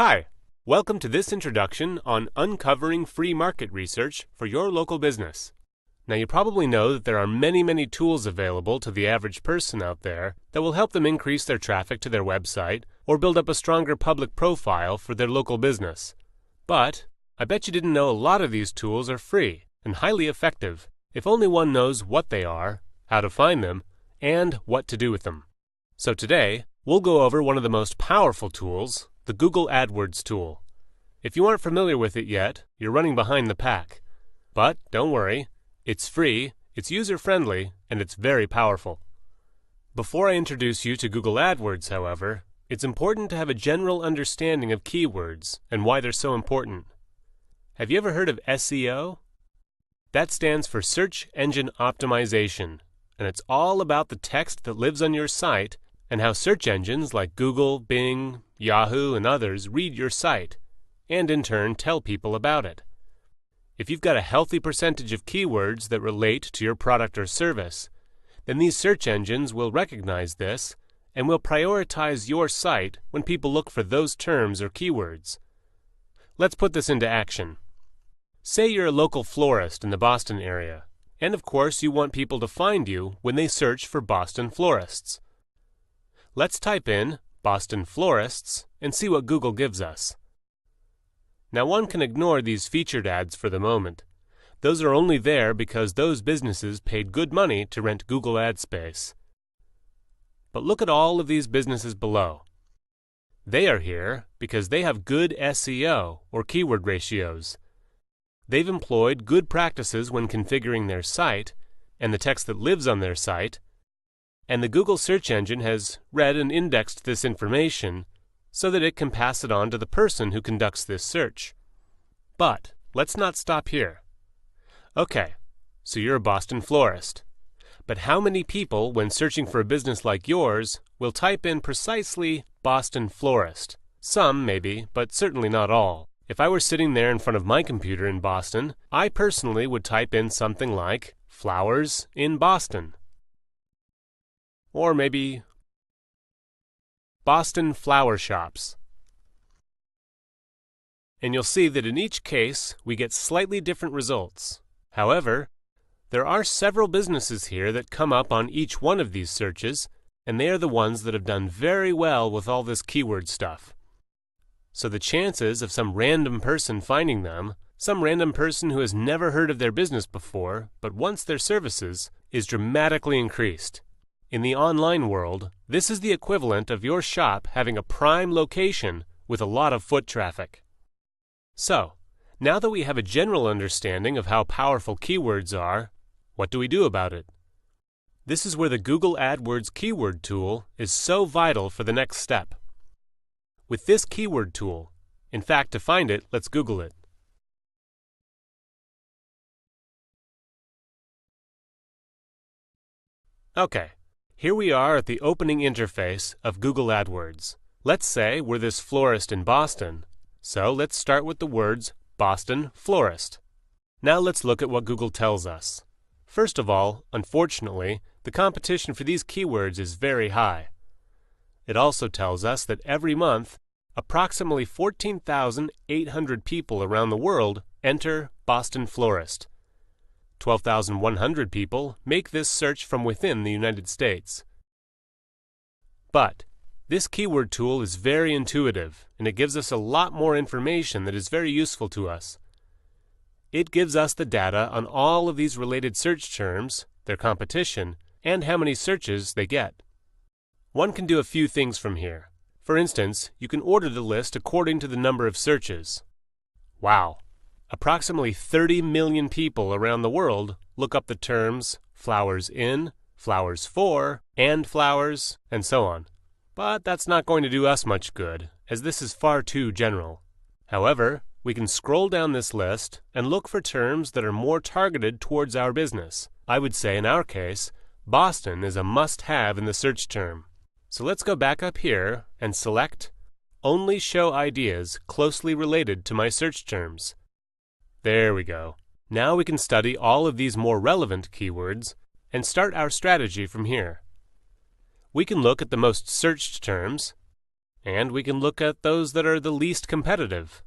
Hi, welcome to this introduction on uncovering free market research for your local business. Now you probably know that there are many tools available to the average person out there that will help them increase their traffic to their website or build up a stronger public profile for their local business. But I bet you didn't know a lot of these tools are free and highly effective if only one knows what they are, how to find them, and what to do with them. So today, we'll go over one of the most powerful tools, the Google AdWords tool. If you aren't familiar with it yet, you're running behind the pack. But don't worry, it's free, it's user-friendly, and it's very powerful. Before I introduce you to Google AdWords, however, it's important to have a general understanding of keywords and why they're so important. Have you ever heard of SEO? That stands for Search Engine Optimization, and it's all about the text that lives on your site and how search engines like Google, Bing, Yahoo, and others read your site, and in turn tell people about it. If you've got a healthy percentage of keywords that relate to your product or service, then these search engines will recognize this and will prioritize your site when people look for those terms or keywords. Let's put this into action. Say you're a local florist in the Boston area, and of course you want people to find you when they search for Boston florists. Let's type in Boston florists and see what Google gives us. Now one can ignore these featured ads for the moment. Those are only there because those businesses paid good money to rent Google ad space. But look at all of these businesses below. They are here because they have good SEO or keyword ratios. They've employed good practices when configuring their site and the text that lives on their site, and the Google search engine has read and indexed this information so that it can pass it on to the person who conducts this search. But let's not stop here. Okay, so you're a Boston florist. But how many people, when searching for a business like yours, will type in precisely Boston florist? Some, maybe, but certainly not all. If I were sitting there in front of my computer in Boston, I personally would type in something like flowers in Boston. Or maybe Boston flower shops. And you'll see that in each case we get slightly different results. However, there are several businesses here that come up on each one of these searches, and they are the ones that have done very well with all this keyword stuff. So the chances of some random person finding them, some random person who has never heard of their business before but wants their services, is dramatically increased. In the online world, this is the equivalent of your shop having a prime location with a lot of foot traffic. So, now that we have a general understanding of how powerful keywords are, what do we do about it? This is where the Google AdWords keyword tool is so vital for the next step. With this keyword tool, in fact, to find it, let's Google it. Okay. Here we are at the opening interface of Google AdWords. Let's say we're this florist in Boston, so let's start with the words Boston florist. Now let's look at what Google tells us. First of all, unfortunately, the competition for these keywords is very high. It also tells us that every month, approximately 14,800 people around the world enter Boston florist. 12,100 people make this search from within the United States. But this keyword tool is very intuitive, and it gives us a lot more information that is very useful to us. It gives us the data on all of these related search terms, their competition, and how many searches they get. One can do a few things from here. For instance, you can order the list according to the number of searches. Wow! Approximately 30 million people around the world look up the terms flowers in, flowers for, and flowers, and so on. But that's not going to do us much good, as this is far too general. However, we can scroll down this list and look for terms that are more targeted towards our business. I would say in our case, Boston is a must-have in the search term. So let's go back up here and select Only Show Ideas Closely Related to My Search Terms. There we go. Now we can study all of these more relevant keywords and start our strategy from here. We can look at the most searched terms and we can look at those that are the least competitive.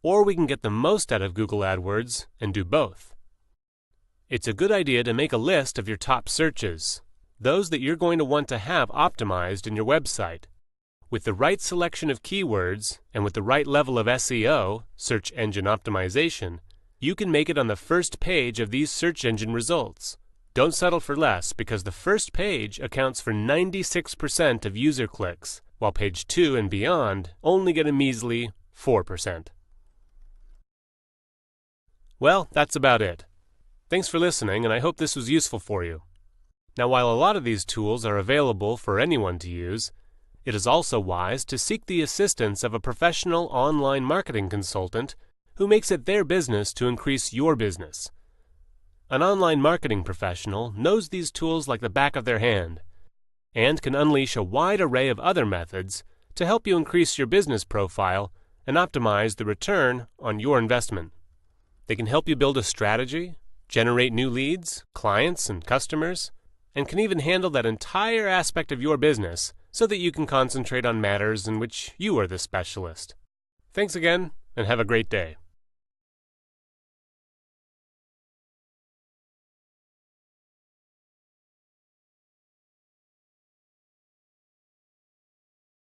Or we can get the most out of Google AdWords and do both. It's a good idea to make a list of your top searches, those that you're going to want to have optimized in your website. With the right selection of keywords and with the right level of SEO, search engine optimization, you can make it on the first page of these search engine results. Don't settle for less, because the first page accounts for 96% of user clicks, while page 2 and beyond only get a measly 4%. Well, that's about it. Thanks for listening, and I hope this was useful for you. Now, while a lot of these tools are available for anyone to use, it is also wise to seek the assistance of a professional online marketing consultant who makes it their business to increase your business. An online marketing professional knows these tools like the back of their hand and can unleash a wide array of other methods to help you increase your business profile and optimize the return on your investment. They can help you build a strategy, generate new leads, clients, and customers, and can even handle that entire aspect of your business so that you can concentrate on matters in which you are the specialist. Thanks again, and have a great day.